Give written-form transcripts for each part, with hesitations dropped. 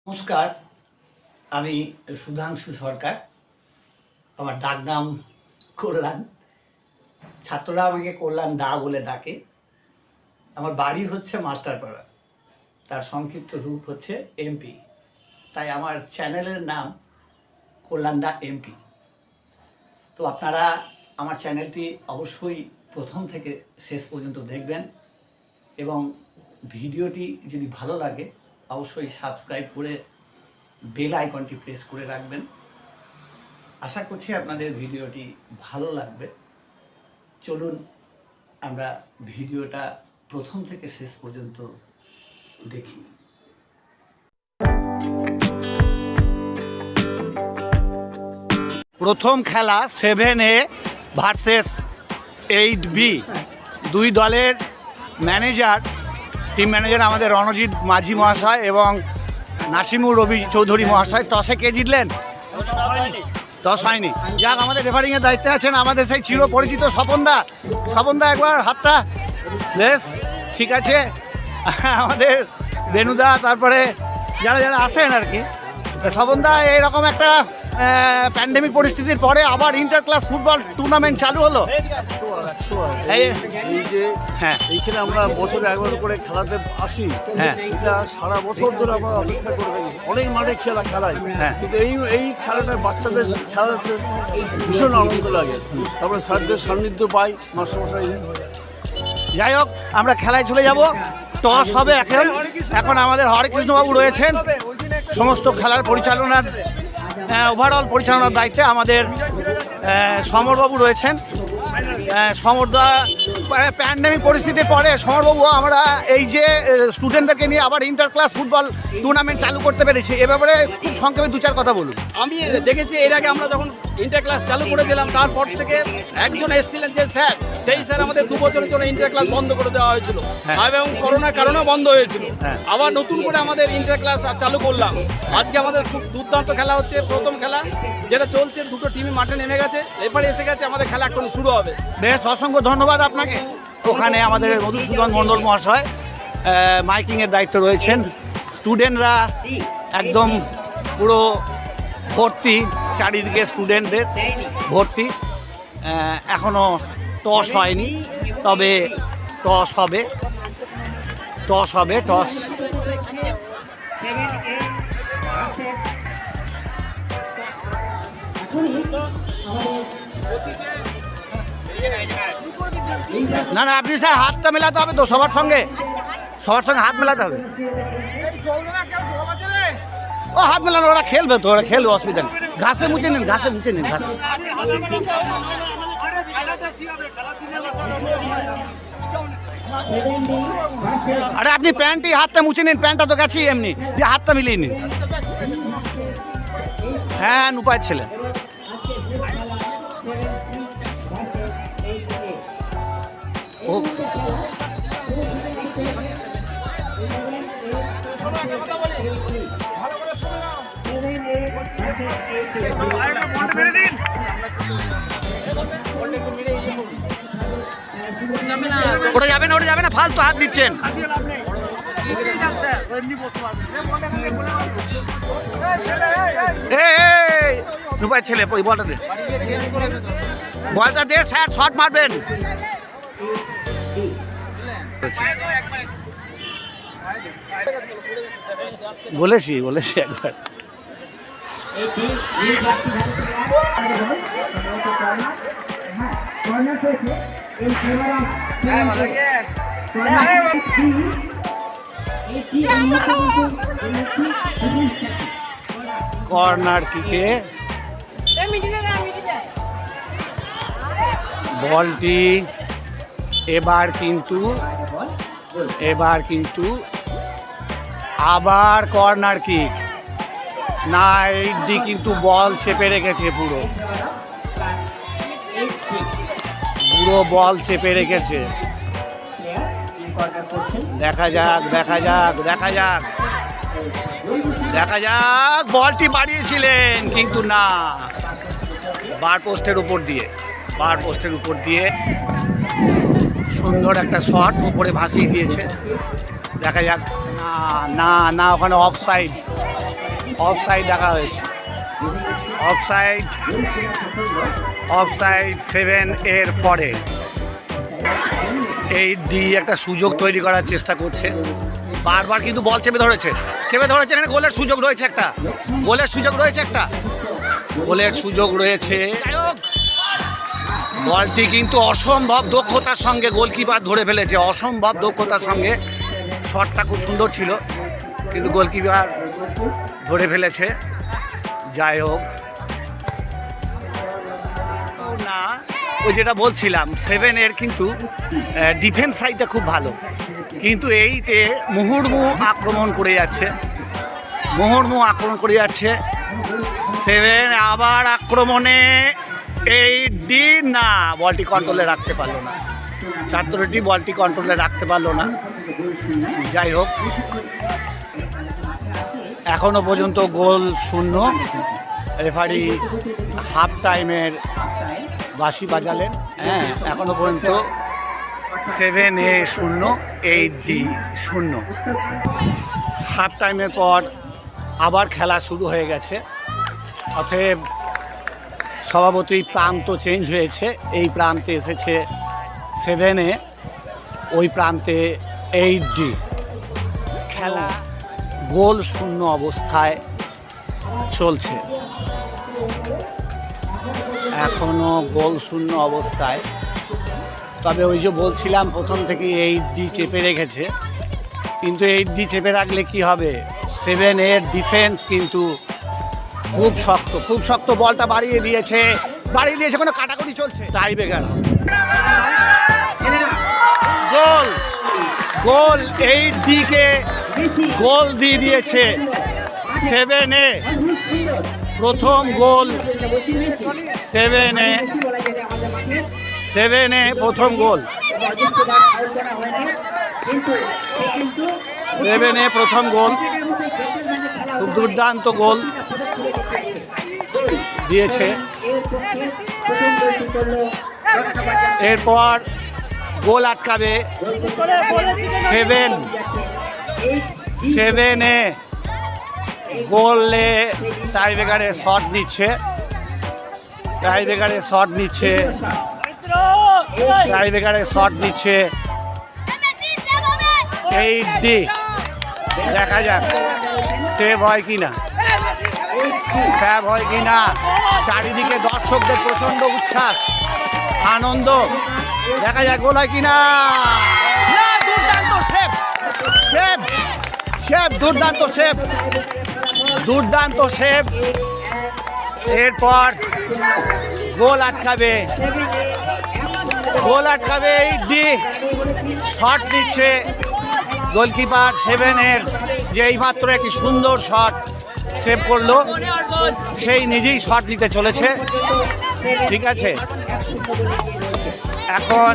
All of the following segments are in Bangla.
নমস্কার, আমি সুধাংশু সরকার। আমার ডাক নাম কল্যাণ। ছাত্ররা আমাকে কল্যাণ দা বলে ডাকে। আমার বাড়ি হচ্ছে মাস্টারপাড়া, তার সংক্ষিপ্ত রূপ হচ্ছে এমপি। তাই আমার চ্যানেলের নাম কল্যাণ দা এমপি। তো আপনারা আমার চ্যানেলটি অবশ্যই প্রথম থেকে শেষ পর্যন্ত দেখবেন এবং ভিডিওটি যদি ভালো লাগে অবশ্যই সাবস্ক্রাইব করে বেল আইকনটি প্রেস করে রাখবেন। আশা করছি আপনাদের ভিডিওটি ভালো লাগবে। চলুন আমরা ভিডিওটা প্রথম থেকে শেষ পর্যন্ত দেখি। প্রথম খেলা 7A ভার্সেস 8B। দুই দলের ম্যানেজার, টিম ম্যানেজার আমাদের রণজিৎ মাঝি মহাশয় এবং নাসিমুর রবি চৌধুরী মহাশয়। টসে কে জিতলেন? টস হয়নি। যাক, আমাদের রেফারিংয়ের দায়িত্বে আছেন আমাদের সেই চিরপরিচিত স্বপনদা। স্বপনদা একবার হাতটা, বেশ ঠিক আছে। আমাদের বেনুদা, তারপরে যারা যারা আসেন আর কি। স্বপনদা, এইরকম একটা প্যান্ডেমিক পরিস্থিতির পরে আবার ইন্টার ক্লাস ফুটবল টুর্নামেন্ট চালু হলো। এই যে হ্যাঁ, এইখানে আমরা বছরে একবার করে খেলাতে আসি। হ্যাঁ, এটা সারা বছর ধরে আমরা অপেক্ষা করে থাকি। অনেক মাঠে খেলাই, হ্যাঁ, কিন্তু এই খেলাটা বাচ্চাদের খেলাতে ভীষণ আনন্দ লাগে। তারপরে স্যারদের সান্নিধ্য পাই, মাস্টারমশাই। যাই হোক, আমরা খেলায় চলে যাব। টস হবে এখন আমাদের হরেকৃষ্ণবাবু রয়েছেন সমস্ত খেলার পরিচালনার, ওভারঅল পরিচালনার দায়িত্বে। আমাদের সমরবাবু রয়েছেন। সমরদা, প্যান্ডেমিক পরিস্থিতির পরে সমরবাবু, আমরা এই যে স্টুডেন্টদেরকে নিয়ে আবার ইন্টার ক্লাস ফুটবল টুর্নামেন্ট চালু করতে পেরেছি, এ ব্যাপারে খুব সংক্ষেপে দু চার কথা বলুন। আমি দেখেছি এর আগে আমরা যখন ইন্টার ক্লাস চালু করে দিলাম, তারপর থেকে একজন এসেছিলেন যে স্যার, সেই স্যার আমাদের 2 বছরের জন্য ইন্টার ক্লাস বন্ধ করে দেওয়া হয়েছিল এবং করোনার কারণেও বন্ধ হয়েছিল। আবার নতুন করে আমাদের ইন্টার ক্লাস চালু করলাম। আজকে আমাদের খুব দুর্দান্ত খেলা হচ্ছে, প্রথম খেলা যেটা চলছে। দুটো টিমই মাঠে নেমে গেছে, রেফারি এসে গেছে, আমাদের খেলা এখন শুরু হবে। বেশ, অসংখ্য ধন্যবাদ আপনাকে। ওখানে আমাদের মধুসূদন মণ্ডল মহাশয় মাইকিংয়ের দায়িত্ব রয়েছেন। স্টুডেন্টরা একদম পুরো ভর্তি, চারিদিকে স্টুডেন্টদের ভর্তি। এখনও টস হয়নি, তবে টস হবে। টস না না, আপনি স্যার হাতটা মেলাতে হবে তো, সবার সঙ্গে হাত মেলাতে হবে। ও হাত মেলানো, ওরা খেলবে তো, অসুবিধা নেই। ঘাসে মুছে নিন। আরে আপনি প্যান্টই হাতটা মুছে নিন, প্যান্টটা তো গেছি এমনি, দিয়ে হাতটা মিলিয়ে নিন। হ্যাঁ, নুপায়ের ছেলে। ও ওটা যাবে না, ফালতু হাত দিচ্ছেন। নুপায়ের ছেলে, বলটা দে স্যার, শট মারবেন। বলেছি একবার। কর্নার কিকে বলটি এবার কিন্তু আবার কর্নার কিক না, এইটি কিন্তু বল চেপে রেখেছে, পুরো বল চেপে রেখেছে। দেখা যাক। বলটি বাড়িয়েছিলেন কিন্তু না, বার পোস্টের উপর দিয়ে সুন্দর একটা শট উপরে ভাসিয়ে দিয়েছে। দেখা যাক। না না না, ওখানে অফসাইড। অফসাইড ডাকা হয়েছে, অফসাইড 7 এর পরে 8D একটা সুযোগ তৈরি করার চেষ্টা করছে, বারবার কিন্তু বল চেপে ধরেছে, এখানে গোলের সুযোগ রয়েছে একটা, গোলের সুযোগ রয়েছে। বলটি কিন্তু অসম্ভব দক্ষতার সঙ্গে গোলকিপার ধরে ফেলেছে, অসম্ভব দক্ষতার সঙ্গে, শটটা খুব সুন্দর ছিল কিন্তু গোলকিপার ধরে ফেলেছে। যাই হোক, না ওই যেটা বলছিলাম 7 এর কিন্তু ডিফেন্স সাইডটা খুব ভালো, কিন্তু এইতে মুহুর্মুহু আক্রমণ করে যাচ্ছে 7 আবার আক্রমণে 8D না, বলটি কন্ট্রোলে রাখতে পারলো না, ছাত্রটি বলটি কন্ট্রোলে রাখতে পারলো না। যাই হোক, এখনো পর্যন্ত গোল শূন্য, রেফারি হাফ টাইমের বাঁশি বাজালেন। হ্যাঁ, এখনো পর্যন্ত 7A 0, 8D 0। হাফ টাইমের পর আবার খেলা শুরু হয়ে গেছে, অতএব স্বভাবতই প্রান্ত চেঞ্জ হয়েছে, এই প্রান্তে এসেছে 7A, ওই প্রান্তে 8D। খেলা গোল শূন্য অবস্থায় চলছে, এখনো গোল শূন্য অবস্থায়। তবে ওই যে বলছিলাম প্রথম থেকে 8D চেপে রেখেছে, কিন্তু 8D চেপে রাখলে কি হবে, 7 এর ডিফেন্স কিন্তু খুব শক্ত, বলটা বাড়িয়ে দিয়েছে, কোনো কাটাকুটি চলছে, টাই ব্রেকার গোল 8D কে গোল দিয়ে দিয়েছে 7A, প্রথম গোল 7A, প্রথম গোল 7A, প্রথম গোল, খুব দুর্দান্ত গোল দিয়েছে। এরপর গোল আটকাবে 7A, গোলে টাই ব্রেকারে শট নিচ্ছে, 8D। দেখা যাক সেভ হয় কিনা, চারিদিকে দর্শকদের প্রচন্ড উচ্ছ্বাস, আনন্দ, দেখা যাক গোল হয় কিনা। দুর্দান্ত সেভ। এরপর গোল আটকাবে 8D, শট নিচ্ছে গোলকিপার 7 এর, যে এইমাত্র একটি সুন্দর শট সেভ করলো, সেই নিজেই শট নিতে চলেছে। ঠিক আছে, এখন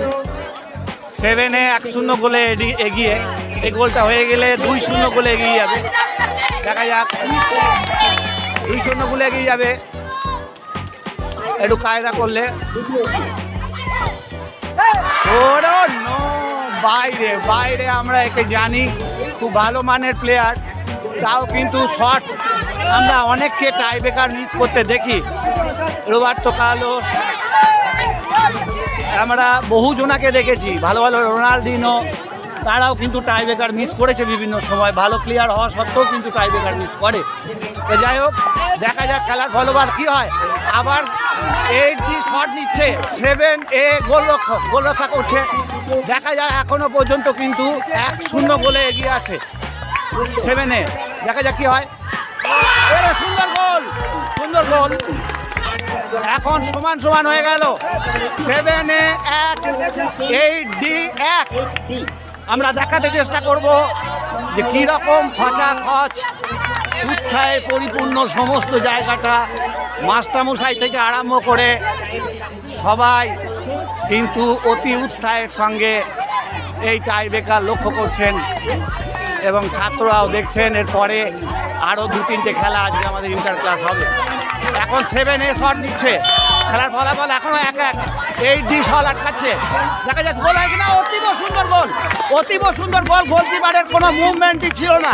7A 1-0 গোলে এগিয়ে, এই গোলটা হয়ে গেলে 2-0 গোলে এগিয়ে যাবে। দেখা যাক, 2-0 গোলে এগিয়ে যাবে একটু কায়দা করলে। বাইরে আমরা একে জানি, খুব ভালো মানের প্লেয়ার, তাও কিন্তু শট আমরা অনেককে টাই ব্রেকার মিস করতে দেখি। রোবার্তো কার্লোস, আমরা বহু জনাকে দেখেছি, ভালো রোনাল্ডিনো, তারাও কিন্তু টাই ব্রেকার মিস করেছে বিভিন্ন সময়, ভালো প্লেয়ার হওয়া সত্ত্বেও কিন্তু টাই ব্রেকার মিস করে। তো যাই হোক, দেখা যাক খেলার ফলাফল কি হয়। আবার 8D শট নিচ্ছে, 7A গোলরক্ষা করছে। দেখা যায় এখনো পর্যন্ত কিন্তু 1-0 গোলে এগিয়ে আছে 7A। দেখা যাক কি হয়। সুন্দর গোল, এখন সমান হয়ে গেল, 7A 1, 8D 1। আমরা দেখাতে চেষ্টা করব যে কীরকম খচাখচ উৎসাহে পরিপূর্ণ সমস্ত জায়গাটা, মাস্টারমশাই থেকে আরম্ভ করে সবাই কিন্তু অতি উৎসাহের সঙ্গে এই টাই ব্রেকার লক্ষ্য করছেন এবং ছাত্ররাও দেখছেন। এরপরে আরও 2-3টে খেলা আজকে আমাদের ইন্টার ক্লাস হবে। এখন 7A শট নিচ্ছে, খেলার ফলাফল এখনো 1-1, 8D শট আটকাচ্ছে। দেখা যাচ্ছে গোল হয় কিনা। অতীব সুন্দর গোল, গোলকিপারের কোনো মুভমেন্টই ছিল না,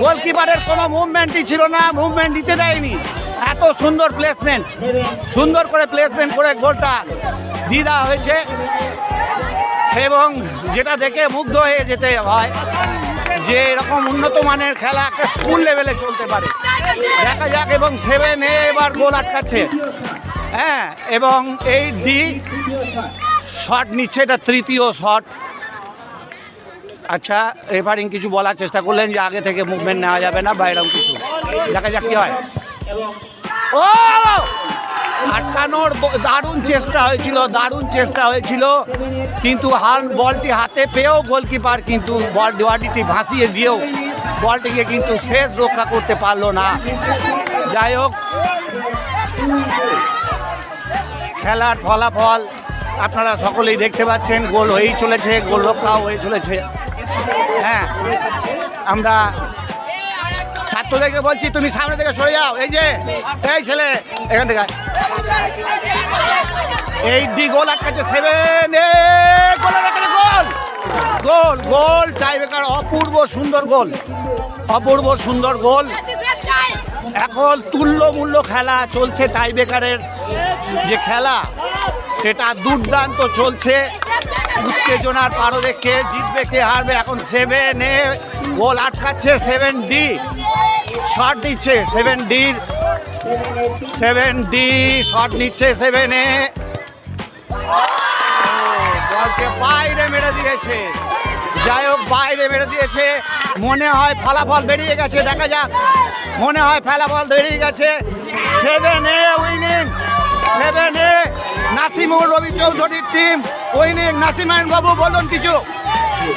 গোলকিপারের কোনো মুভমেন্টই ছিল না, মুভমেন্ট দিতে দেয়নি। এত সুন্দর প্লেসমেন্ট, সুন্দর করে প্লেসমেন্ট করে গোলটা দিয়ে দেওয়া হয়েছে এবং যেটা দেখে মুগ্ধ হয়ে যেতে হয় যে এরকম উন্নত মানের খেলা একটা স্কুল লেভেলে চলতে পারে। দেখা যাক। এবং 7A এবার গোল আটকাচ্ছে, হ্যাঁ, এবং 8D শট নিচ্ছে, এটা তৃতীয় শট। আচ্ছা, রেফারিং কিছু বলার চেষ্টা করলেন যে আগে থেকে মুভমেন্ট নেওয়া যাবে না বা এরকম কিছু, দেখা যাক কি হয়। ও আটকানোর দারুণ চেষ্টা হয়েছিল কিন্তু বলটি হাতে পেয়েও গোলকিপার কিন্তু বডিটি ভাসিয়ে দিয়েও বলটিকে কিন্তু শেষ রক্ষা করতে পারলো না। যাই হোক, খেলার ফলাফল আপনারা সকলেই দেখতে পাচ্ছেন, গোল হয়েই চলেছে, গোল রক্ষাও হয়ে চলেছে। হ্যাঁ, আমরা ছাত্রদেরকে বলছি তুমি সামনে থেকে সরে যাও। এই যে এই ছেলে এখান থেকে 8D গোল আটকাচ্ছে, 7A গোল আটকাচ্ছে, গোল গোল গোল টাইব্রেকার, অপূর্ব সুন্দর গোল। এখন তুল্যমূল্য খেলা চলছে, টাইব্রেকারের যে খেলা সেটা দুর্দান্ত চলছে, উত্তেজনার পারদে কে জিতবে কে হারবে। এখন 7A গোল আটকাচ্ছে, 7D শট দিচ্ছে, 7D শট নিচ্ছে, 7A বলকে বাইরে মেরে দিয়েছে। যাই হোক, বাইরে মেরে দিয়েছে, মনে হয় ফলাফল বেরিয়ে গেছে, দেখা যাক। মনে হয় ফলাফল বেরিয়ে গেছে, 7A উইনিং, 7A নাসিমুর রবি চৌধুরীর টিম উইনিং। নাসিমান বাবু বলুন কিছু,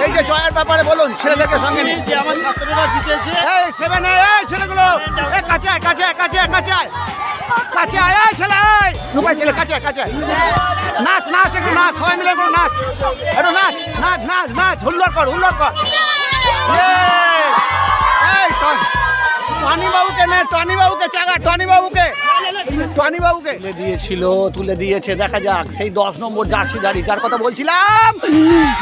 এই যে জয়ের ব্যাপারে বলুন ছেলেদেরকে সঙ্গে নিয়ে। যে আমার ছাত্ররা জিতেছে, এই 7A এই ছেলেগুলো এই কাছে আয়, কাছে আয়, কাছে আয়, কাছে আয়, কাছে আয়, এই ছেলে, এই নুপাই ছেলে, কাছে আয়, কাছে আয়। নাচ নাচ, একটু নাচ, সবাই মিলে একটু নাচ, একটু নাচ নাচ নাচ নাচ, হুল্লোড় কর, হুল্লোড় কর। এই টনি বাবুকে নে, টনি বাবুকে চাগা, টনি বাবুকে তুলে দিয়েছে। দেখা যাক সেই 10 নম্বর জার্সিধারী যার কথা বলছিলাম,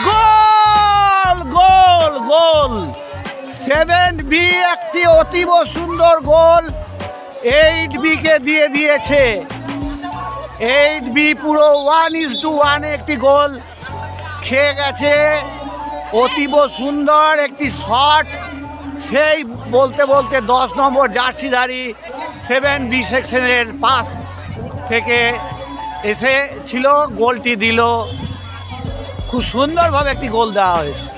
গোল গোল গোল। 7B একটি অতীব সুন্দর গোল 8B কে দিয়ে দিয়েছে। 8B পুরো 1:1 একটি গোল খেয়ে গেছে। অতীব সুন্দর একটি শট, সেই বলতে বলতে 10 নম্বর জার্সিধারী 7B সেকশনের পাস থেকে এসেছিল, গোলটি দিল। খুব সুন্দরভাবে একটি গোল দেওয়া হয়েছে।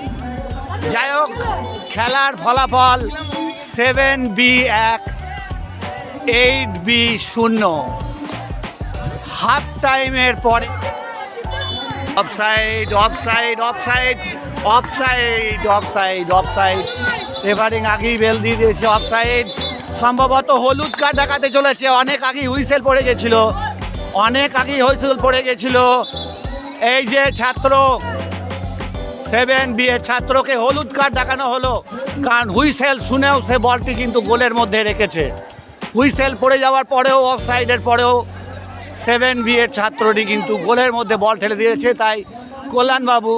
যাই হোক, খেলার ফলাফল 7B 1, 8B 0। হাফ টাইমের পরে offside offside offside offside offside offside, referring আগেই বেল দিয়ে দিয়েছে, অফসাইড। সম্ভবত হলুদ কার্ড দেখাতে চলেছে, অনেক আগেই হুইসেল পড়ে গেছিল, এই যে ছাত্র 7B এর ছাত্রকে হলুদ কার্ড দেখানো হলো, কারণ হুইসেল শুনেও সে বলটি কিন্তু গোলের মধ্যে রেখেছে। হুইসেল পড়ে যাওয়ার পরেও, অফসাইডের পরেও 7B এর ছাত্রটি কিন্তু গোলের মধ্যে বল ঠেলে দিয়েছে। তাই কল্যাণবাবু,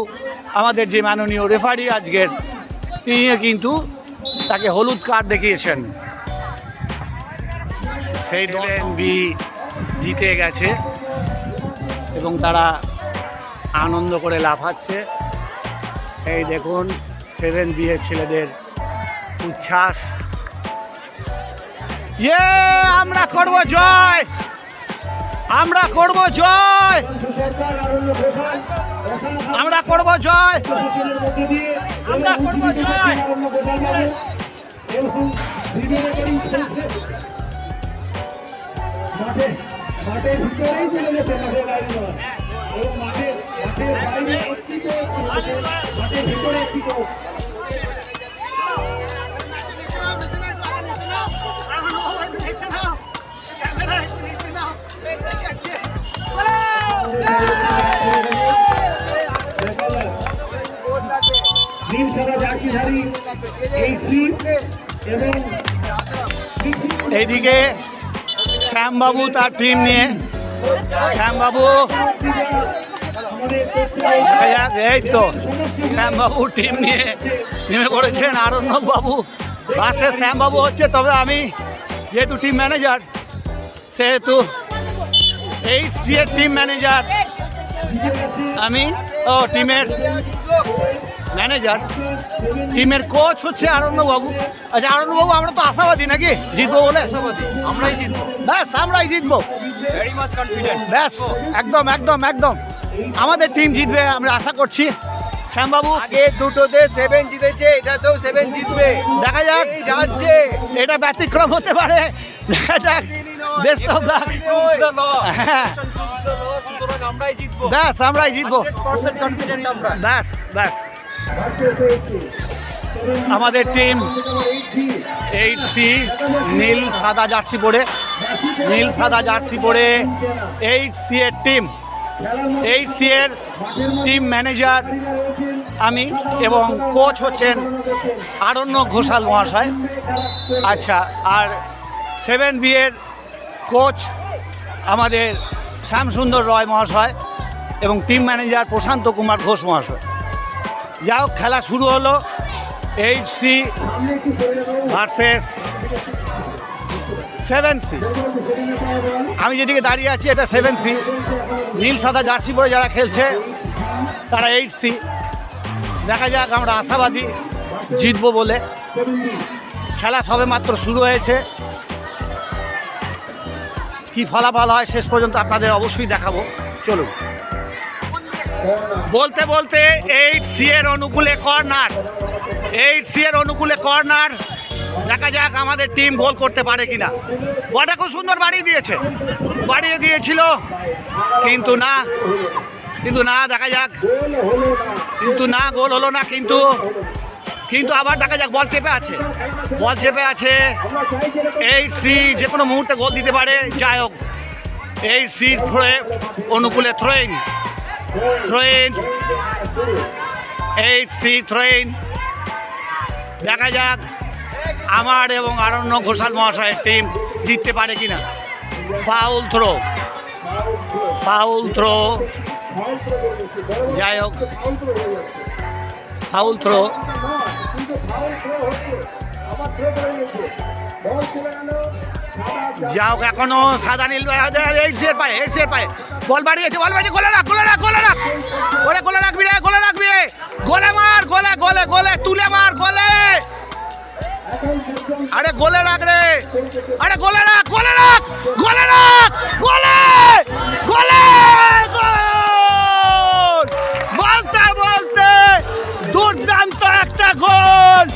আমাদের যে মাননীয় রেফারি আজকের, তিনি কিন্তু তাকে হলুদ কার্ড দেখিয়েছেন। সেই 7B জিতে গেছে এবং তারা আনন্দ করে লাফাচ্ছে। এই দেখুন 7B এর ছেলেদের উচ্ছ্বাস। আমরা করব জয়, আমরা করব জয়, আমরা করব জয়, আমরা করব জয়। মাঠের ভিতরেই চলে গেছে, মাঠের বাইরে নয়, এবং মাঠের বাইরে একটি মাঠের ভিতরে একটি এইদিকে শ্যামবাবু তার টিম নিয়ে, শ্যামবাবু এই তো শ্যামবাবু টিম নিয়ে নেমে পড়েছেন। আরণ্যক বাবু ভার্সেস শ্যামবাবু হচ্ছে। তবে আমি যেহেতু টিম ম্যানেজার, সেহেতু এই সিএর টিম ম্যানেজার আমি, টিমের ম্যানেজার, টিমের কোচ হচ্ছে আরণ্যবাবু। আচ্ছা আরণ্যবাবু, আমরা তো আশাবাদী নাকি জিতবো বলে? আমরাই জিতবো, ব্যাস আমরাই জিতবো, ভেরি মাচ কনফিডেন্ট। ব্যাস একদম একদম একদম আমাদের টিম জিতবে আমরা আশা করছি। শ্যামবাবু আগে দুটোতে 7 জিতেছে, এটাতেও 7 জিতবে। দেখা যাক, এই যাচ্ছে, এটা ব্যতিক্রম হতে পারে, দেখা যাক। Best of luck. হ্যাঁ সুতরাং আমরাই জিতবো, ব্যাস আমরাই জিতবো, 100% কনফিডেন্ট আমরা। ব্যাস ব্যাস। আমাদের টিম 8C নীল সাদা জার্সি পরে, নীল সাদা জার্সি পরে 8C এর টিম, 8C এর টিম ম্যানেজার আমি এবং কোচ হচ্ছেন আরণ্য ঘোষাল মহাশয়। আচ্ছা, আর 7B এর কোচ আমাদের শ্যামসুন্দর রয় মহাশয় এবং টিম ম্যানেজার প্রশান্ত কুমার ঘোষ মহাশয়। যা হোক, খেলা শুরু হলো। 8C versus 7C। আমি যেদিকে দাঁড়িয়ে আছি এটা 7C। নীল সাদা জার্সি পরে যারা খেলছে তারা 8C। দেখা যাক, আমরা আশাবাদী জিতবো বলে। খেলা সবে মাত্র শুরু হয়েছে, কি ফলাফল হয় শেষ পর্যন্ত আপনাদের অবশ্যই দেখাবো। চলুন। বলতে বলতে 8C এর অনুকূলে কর্নার, 8C এর অনুকূলে কর্নার। দেখা যাক আমাদের টিম গোল করতে পারে কিনা। বলটা খুব সুন্দর বাড়িয়ে দিয়েছে, বাড়িয়ে দিয়েছিল কিন্তু না, দেখা যাক, কিন্তু না, গোল হলো না। কিন্তু আবার দেখা যাক, বল চেপে আছে, বল চেপে আছে। 8C যে কোনো মুহূর্তে গোল দিতে পারে। যাই হোক, 8C অনুকূলে থ্রোইন, 8C থ্রোইন। দেখা যাক আমার এবং আরণ্য ঘোষাল মহাশয়ের টিম জিততে পারে কিনা। ফাউল থ্রো, যাই হোক, ফাউল থ্রো। যা হোক, এখনো সাদা নীল 8C এর পায়ে বল বাড়িয়েছে, গোলে রাখবি রে, গোলে মার, গোলে তুলে মার, গোলে। আরে গোলে রাখ রে, আরে গোলে রাখ, গোলে। বলতে দুর্দান্ত একটা গোল।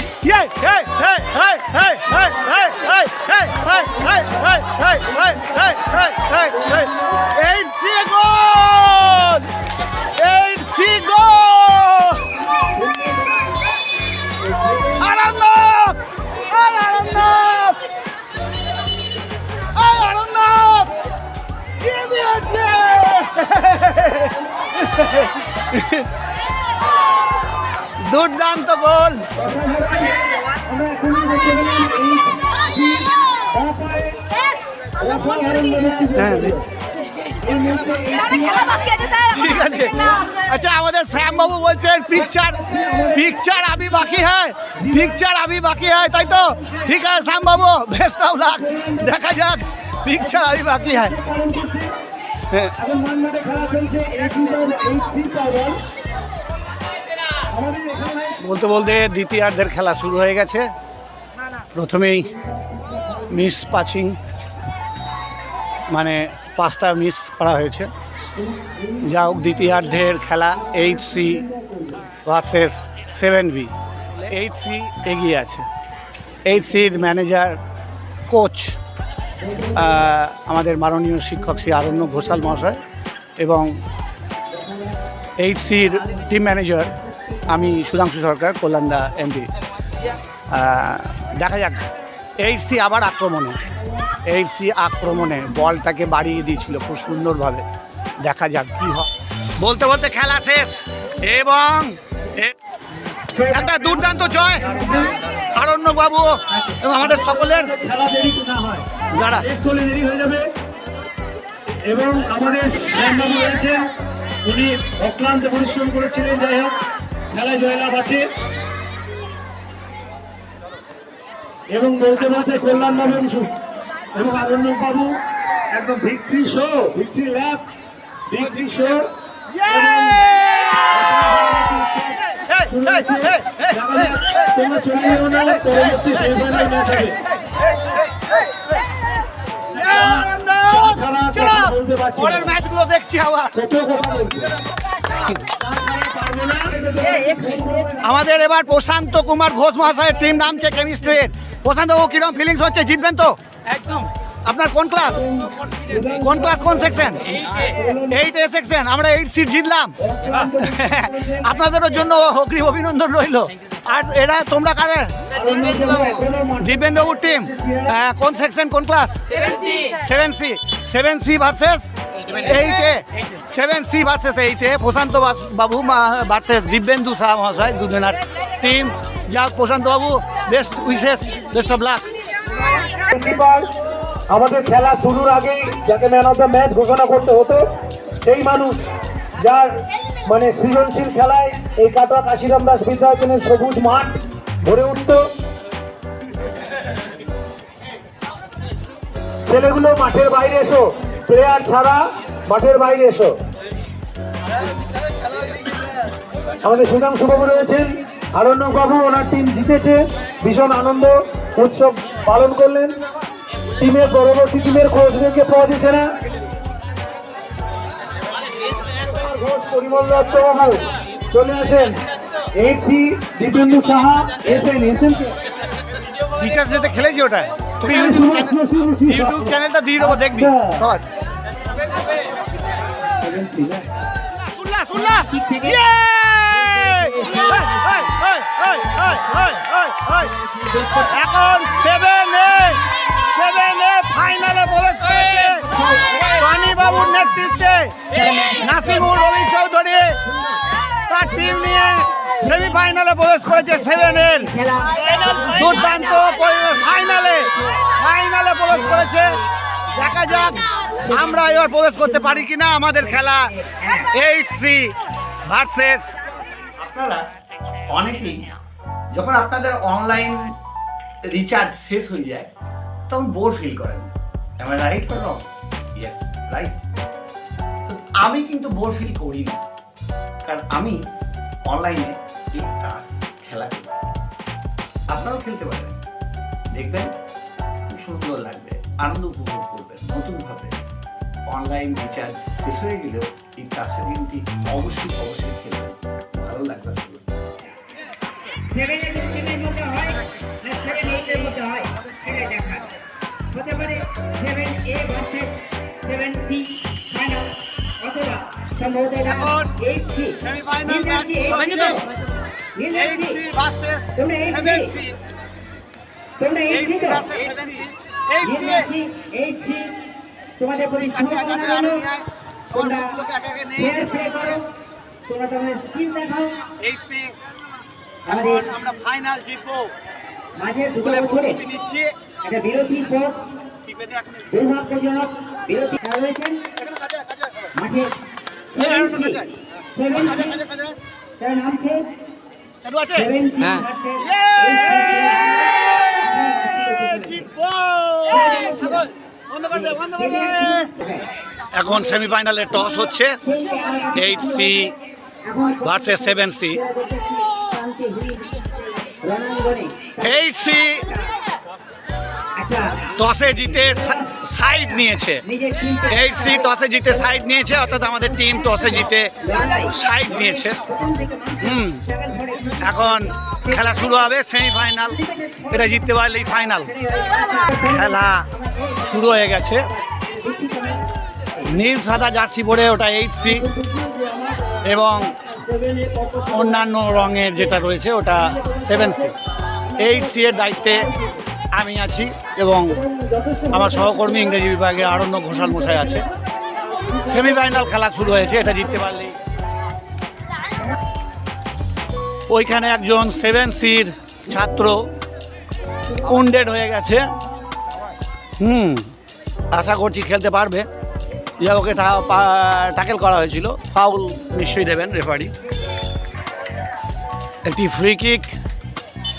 দুর্দান্ত গোল। ঠিক আছে। আচ্ছা, আমাদের শ্যামবাবু বলছেন পিকচার আবি বাকি হ্যায়, তাই তো? ঠিক আছে শ্যামবাবু, বেস্ট অফ লাক। দেখা যাক, পিকচার আবি বাকি হ্যায়। বলতে বলতে দ্বিতীয়ার্ধের খেলা শুরু হয়ে গেছে। প্রথমেই মিস পাচিং, মানে পাঁচটা মিস করা হয়েছে। যা হোক, দ্বিতীয়ার্ধের খেলা 8C ভার্সেস 7B। 8C এগিয়ে আছে। 8Cর ম্যানেজার কোচ আমাদের মাননীয় শিক্ষক শ্রী আরণ্য ঘোষাল মহাশয় এবং 8Cর টিম ম্যানেজার আমি সুধাংশু সরকার, কল্যাণদা এমপি। দেখা যাক, 8C আবার আক্রমণে বলটাকে বাড়িয়ে দিয়েছিল খুব সুন্দরভাবে। দেখা যাক কি হয়। বলতে বলতে খেলা শেষ এবং একটা দুর্দান্ত জয় আরণ্যবাবু এবং আমাদের সকলের। যারা এবং আমাদের রামবাবু রয়েছেন, উনি অক্লান্ত পরিশ্রম করেছিলেন। যাই হোক, খেলায় জয়লাভ আছে। এবং বলতে বলতে কল্যাণবাবু এবং আনন্দ বাবু একদম victory show, victory lab, victory show. তোমরা চলে যাও না, পরবর্তী সেমিফাইনাল ম্যাচ হবে। পরের ম্যাচগুলো দেখছি আবার। আমাদের এবার প্রশান্ত কুমার ঘোষ মহাশয়ের টিম নামছে কেমিস্ট্রির। প্রশান্ত বাবু কিরকম ফিলিংস হচ্ছে, জিতবেন তো? একদম। আপনার কোন ক্লাস, কোন সেকশন? 8A section. আমরা 8C জিতলাম। আপনাদের জন্য অগ্রিম অভিনন্দন রইল। আর এরা তোমরা কারে? দিব্যেন্দুবাবুর টিম। কোন সেকশন, কোন class? 7C versus 8A। 7C versus 8A। প্রশান্ত বাবু ভার্সেস দিব্যেন্দু শাহ মহাশয়, দুজনের টিম। যাক প্রশান্ত বাবু, best wishes, best of luck. আমাদের খেলা শুরুর আগেই যাকে ম্যান অফ দ্য ম্যাচ ঘোষণা করতে হতো, সেই মানুষ যার মানে সৃজনশীল খেলায় এই কাটোয়া কাশিরাম দাস বিদ্যায়তনের সবুজ মাঠ ভরে উঠত। ছেলেগুলো মাঠের বাইরে এসো, প্লেয়ার ছাড়া মাঠের বাইরে এসো। আমাদের সুধাংশু বাবু রয়েছেন, আরণ্যক বাবু, ওনার টিম জিতেছে, ভীষণ আনন্দ উৎসব পালন করলেন। টিমের পরবর্তী টিমের কোচদেরকে পাওয়া যাচ্ছে না। পরিমল দত্ত বাবু চলে আসেন। 8C দীপেন্দু সাহা এসেন টিচার্স ডেতে খেলেছি ওটা, তোকে ইউটিউব চ্যানেলটা দিয়ে দেবো, দেখবি। সহজ। এখন 7A ফাইনালে প্রবেশ করেছে পানি বাবুর নেতৃত্বে। নাসিমুর রবি চৌধুরী তার টিম নিয়ে সেমিফাইনালে প্রবেশ করেছে 7A দুর্দান্ত ফাইনালে প্রবেশ করেছে। দেখা যাক আমরা এবার প্রবেশ করতে পারি কিনা। আমাদের খেলা 8C ভার্সেস। আপনারা অনেকেই যখন আপনাদের অনলাইন রিচার্জ শেষ হয়ে যায় তখন বোর ফিল করেন। am I right or wrong? Yes, right. তো আমি কিন্তু বোর ফিল করি না, কারণ আমি অনলাইনে এই তাস খেলা করি। আপনারাও খেলতে পারেন, দেখবেন খুব সুন্দর লাগবে, আনন্দ উপভোগ করবেন নতুনভাবে। অনলাইন রিচার্জ শেষ হয়ে গেলেও এই তাসের গেমটি অবশ্যই খেলবেন, ভালো লাগবে। হতে পারে 7A ভার্সেস 7C ফাইনাল, অথবা সম্ভবত 8C সেমিফাইনাল ম্যাচ হচ্ছে 8C versus 7C। 8C versus 7C। 8C তোমাদের পরিকল্পনা জানো, তোমরা ফেয়ার প্লে করো, তোমরা তোমাদের স্কিল দেখাও। 8C এখন আমরা ফাইনাল জিতবো মাঝের দুটো বলে বছরে প্রস্তুতি নিচ্ছি। একটা বিরতির পর দুর্ভাগ্যজনক বিরতি খেলা হয়েছে মাঠে। 7C তার নামছে 7C এখন সেমিফাইনালে টস হচ্ছে 8C ভার্সেস 7C। 8C টসে জিতে সাইড নিয়েছে। 8C টসে জিতে সাইড নিয়েছে, অর্থাৎ আমাদের টিম টসে জিতে সাইড নিয়েছে। এখন খেলা শুরু হবে, সেমিফাইনাল। এটা জিততে পারলেই ফাইনাল। খেলা শুরু হয়ে গেছে। নীল সাদা জার্সি পরে ওটা 8C, এবং অন্যান্য রঙের যেটা রয়েছে ওটা 7C। 8C এর দায়িত্বে আমি আছি এবং আমার সহকর্মী ইংরেজি বিভাগে আরণ্যক ঘোষাল মশাই আছে। সেমিফাইনাল খেলা শুরু হয়েছে, এটা জিততে পারলেই। ওইখানে একজন 7Cর ছাত্র উন্ডেড হয়ে গেছে। আশা করছি খেলতে পারবে। যা ওকে ট্যাকেল করা হয়েছিল, ফাউল নিশ্চয়ই দেবেন রেফারি। একটি ফ্রি কিক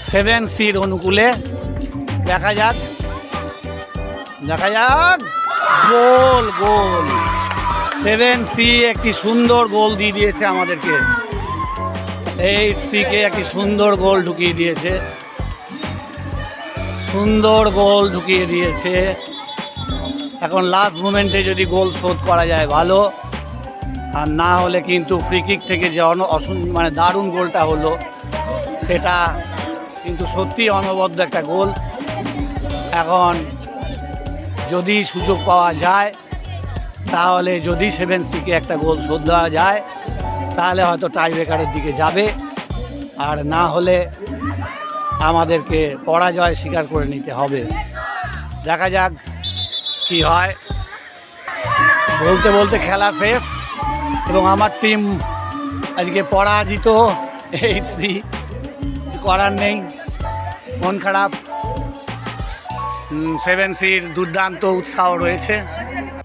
7Cর অনুকূলে দেখা যাক গোল গোল 7C একটি সুন্দর গোল দিয়ে দিয়েছে আমাদেরকে। 8C কে একটি সুন্দর গোল ঢুকিয়ে দিয়েছে, সুন্দর গোল ঢুকিয়ে দিয়েছে। এখন লাস্ট মোমেন্টে যদি গোল শোধ করা যায় ভালো, আর না হলে কিন্তু ফ্রি কিক থেকে যে মানে দারুণ গোলটা হলো সেটা কিন্তু সত্যি অনবদ্য একটা গোল। এখন যদি সুযোগ পাওয়া যায় তাহলে যদি 7C কে একটা গোল শোধ দেওয়া যায় তাহলে হয়তো টাই ব্রেকারের দিকে যাবে, আর না হলে আমাদেরকে পরাজয় স্বীকার করে নিতে হবে। দেখা যাক কি হয়। বলতে বলতে খেলা শেষ এবং আমার টিম আজকে পরাজিত। 8C করার নেই, মন খারাপ। 7Cর দুর্দান্ত উৎসাহ রয়েছে।